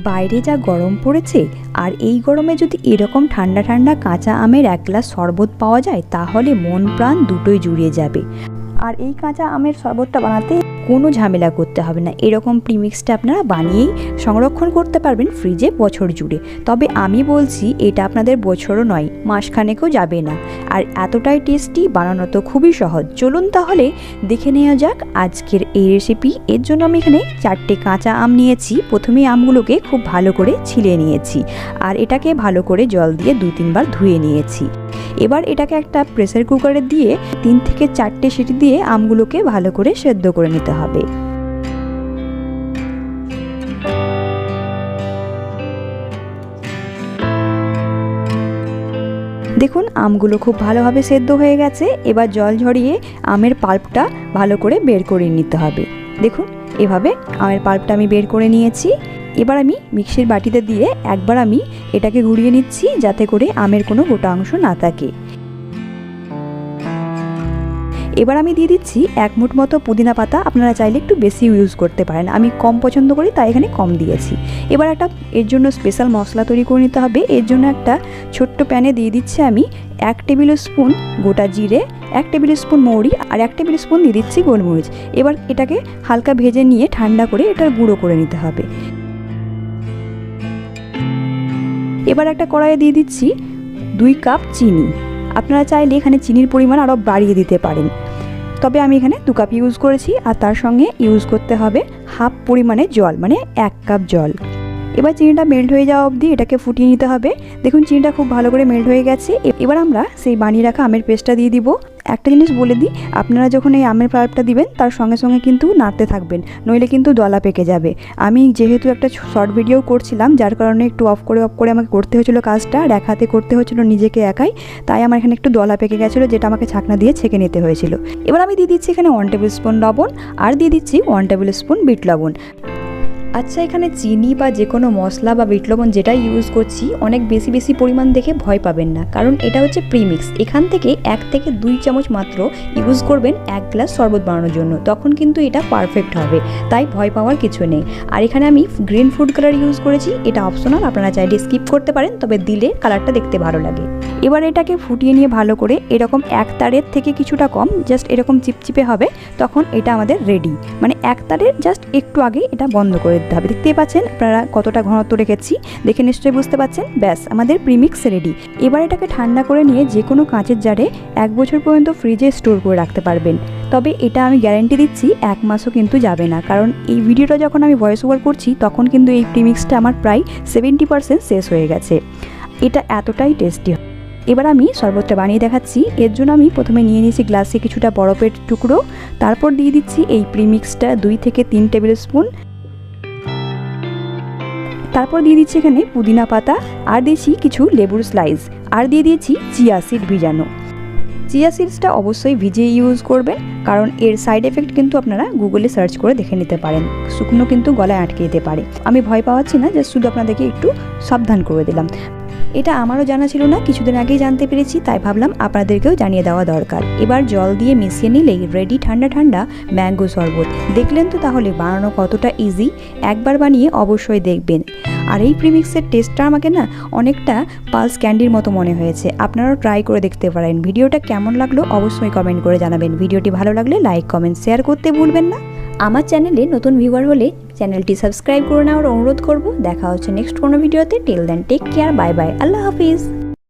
বাইরে যা গরম পড়েছে, আর এই গরমে যদি এরকম ঠান্ডা ঠান্ডা কাঁচা আমের এক গ্লাস শরবত পাওয়া যায় তাহলে মন প্রাণ দুটোই জুড়িয়ে যাবে। আর এই কাঁচা আমের শরবতটা বানাতে কোনো ঝামেলা করতে হবে না। এরকম প্রিমিক্সটা আপনারা বানিয়েই সংরক্ষণ করতে পারবেন ফ্রিজে বছর জুড়ে। তবে আমি বলছি এটা আপনাদের বছরও নয়, মাসখানেকও যাবে না। আর এতটাই টেস্টি, বানানো তো খুবই সহজ। চলুন তাহলে দেখে নেওয়া যাক আজকের এই রেসিপি। এর জন্য আমি এখানে 4টে কাঁচা আম নিয়েছি। প্রথমে আমগুলোকে খুব ভালো করে ছিলে নিয়েছি, আর এটাকে ভালো করে জল দিয়ে 2-3 বার ধুয়ে নিয়েছি। এবার এটাকে একটা প্রেসার কুকারে দিয়ে 3 থেকে 4টে সিটি দিয়ে আমগুলোকে ভালো করে সেদ্ধ করে নিতে হবে। দেখুন আমগুলো খুব ভালোভাবে সেদ্ধ হয়ে গেছে। এবার জল ঝরিয়ে আমের পাল্পটা ভালো করে বের করে নিতে হবে। দেখুন এভাবে আমের পাল্পটা আমি বের করে নিয়েছি। এবার আমি মিক্সির বাটিতে দিয়ে একবার আমি এটাকে ঘুরিয়ে নিচ্ছি যাতে করে আমের কোনো গোটা অংশ না থাকে। এবার আমি দিয়ে দিচ্ছি 1 মুঠ মতো পুদিনা পাতা। আপনারা চাইলে একটু বেশি ইউজ করতে পারেন, আমি কম পছন্দ করি তাই এখানে কম দিয়েছি। এবার একটা এর জন্য স্পেশাল মশলা তৈরি করে নিতে হবে। এর জন্য একটা ছোট্ট প্যানে দিয়ে দিচ্ছি আমি 1 টেবিল স্পুন গোটা জিরে, 1 টেবিল স্পুন মৌরি আর 1 টেবিল স্পুন দিয়ে দিচ্ছি গোলমরিচ। এবার এটাকে হালকা ভেজে নিয়ে ঠান্ডা করে এটার গুঁড়ো করে নিতে হবে। এবার একটা কড়াইয়ে দিয়ে দিচ্ছি 2 কাপ চিনি। আপনারা চাইলে এখানে চিনির পরিমাণ আরও বাড়িয়ে দিতে পারেন, তবে আমি এখানে 2 কাপ ইউজ করেছি। আর তার সঙ্গে ইউজ করতে হবে হাফ পরিমাণে জল, মানে 1 কাপ জল। এবার চিনিটা মেল্ট হয়ে যাওয়া অবধি এটাকে ফুটিয়ে নিতে হবে। দেখুন চিনিটা খুব ভালো করে মেল্ট হয়ে গেছে। এবার আমরা সেই বানিয়ে রাখা আমের পেস্টটা দিয়ে দিব। একটা জিনিস বলে দিই, আপনারা যখন এই আমের পাল্পটা দিবেন তার সঙ্গে সঙ্গে কিন্তু নাড়তে থাকবেন, নইলে কিন্তু দলা পেকে যাবে। আমি যেহেতু একটা শর্ট ভিডিও করছিলাম যার কারণে একটু অফ করে আমাকে করতে হয়েছিল কাজটা, আর এক হাতে করতে হয়েছিল নিজেকে একাই, তাই আমার এখানে একটু দলা পেকে গেছিলো, যেটা আমাকে ছাকনা দিয়ে ছেঁকে নিতে হয়েছিল। এবার আমি দিয়ে দিচ্ছি এখানে 1 টেবিল স্পুন লবণ, আর দিয়ে দিচ্ছি 1 টেবিল স্পুন বিট লবণ। আচ্ছা, এখানে চিনি বা যে কোনো মশলা বা বিট লবণ যেটাই ইউজ করছি অনেক বেশি পরিমাণ দেখে ভয় পাবেন না, কারণ এটা হচ্ছে প্রিমিক্স। এখান থেকে 1 থেকে 2 চামচ মাত্র ইউজ করবেন 1 গ্লাস শরবত বানানোর জন্য, তখন কিন্তু এটা পারফেক্ট হবে, তাই ভয় পাওয়ার কিছু নেই। আর এখানে আমি গ্রিন ফুড কালার ইউজ করেছি, এটা অপশনাল, আপনারা চাইলে স্কিপ করতে পারেন, তবে দিলে কালারটা দেখতে ভালো লাগে। এবার এটাকে ফুটিয়ে নিয়ে ভালো করে এরকম 1 তারের থেকে কিছুটা কম, জাস্ট এরকম চিপচিপে হবে, তখন এটা আমাদের রেডি। মানে 1 তারের জাস্ট একটু আগে এটা বন্ধ করে দিতে হবে। দেখতেই পাচ্ছেন আপনারা কতটা ঘনত্ব রেখেছি, দেখে নিশ্চয়ই বুঝতে পাচ্ছেন। ব্যাস, আমাদের প্রিমিক্স রেডি। এবার এটাকে ঠান্ডা করে নিয়ে যে কোনো কাঁচের জারে 1 বছর পর্যন্ত ফ্রিজে স্টোর করে রাখতে পারবেন। তবে এটা আমি গ্যারান্টি দিচ্ছি 1 মাসও কিন্তু যাবে না, কারণ এই ভিডিওটা যখন আমি ভয়েস ওভার করছি তখন কিন্তু এই প্রিমিক্সটা আমার প্রায় 70% শেষ হয়ে গেছে। এটা এতটাই টেস্টি। এবার আমি শরবতটা বানিয়ে দেখাচ্ছি। এর জন্য আমি প্রথমে নিয়ে নিয়েছি গ্লাসে কিছুটা বরফের টুকরো, তারপর দিয়ে দিচ্ছি এই প্রিমিক্সটা 2 থেকে 3 টেবিল স্পুন, তারপর দিয়ে দিচ্ছি এখানে পুদিনা পাতা, আর দিয়েছি কিছু লেবুর স্লাইস, আর দিয়ে দিয়েছি চিয়া সিড ভিজানো। চিয়া সিডসটা অবশ্যই ভিজিয়ে ইউজ করবেন, কারণ এর সাইড এফেক্ট কিন্তু আপনারা গুগলে সার্চ করে দেখে নিতে পারেন। শুকনো কিন্তু গলায় আটকে যেতে পারে। আমি ভয় পাওয়াচ্ছি না, জাস্ট শুধু আপনাদেরকে একটু সাবধান করে দিলাম। এটা আমারও জানা ছিল না, কিছুদিন আগেই জানতে পেরেছি, তাই ভাবলাম আপনাদেরকেও জানিয়ে দেওয়া দরকার। এবার জল দিয়ে মিশিয়ে নিলেই রেডি ঠান্ডা ঠান্ডা ম্যাঙ্গো শরবত। দেখলেন তো তাহলে বানানো কতটা ইজি। একবার বানিয়ে অবশ্যই দেখবেন। আর এই প্রিমিক্সের টেস্টটা আমাকে না অনেকটা পালস ক্যান্ডির মতো মনে হয়েছে। আপনারাও ট্রাই করে দেখতে পারেন। ভিডিওটা কেমন লাগলো অবশ্যই কমেন্ট করে জানাবেন। ভিডিওটি ভালো লাগলে লাইক, কমেন্ট, শেয়ার করতে ভুলবেন না। আমার চ্যানেলে নতুন ভিউয়ার হলে চ্যানেলটি সাবস্ক্রাইব করে নেওয়ার অনুরোধ করব। দেখা হচ্ছে নেক্সট কোনো ভিডিওতে। Till then take care, bye bye, আল্লাহ হাফিজ।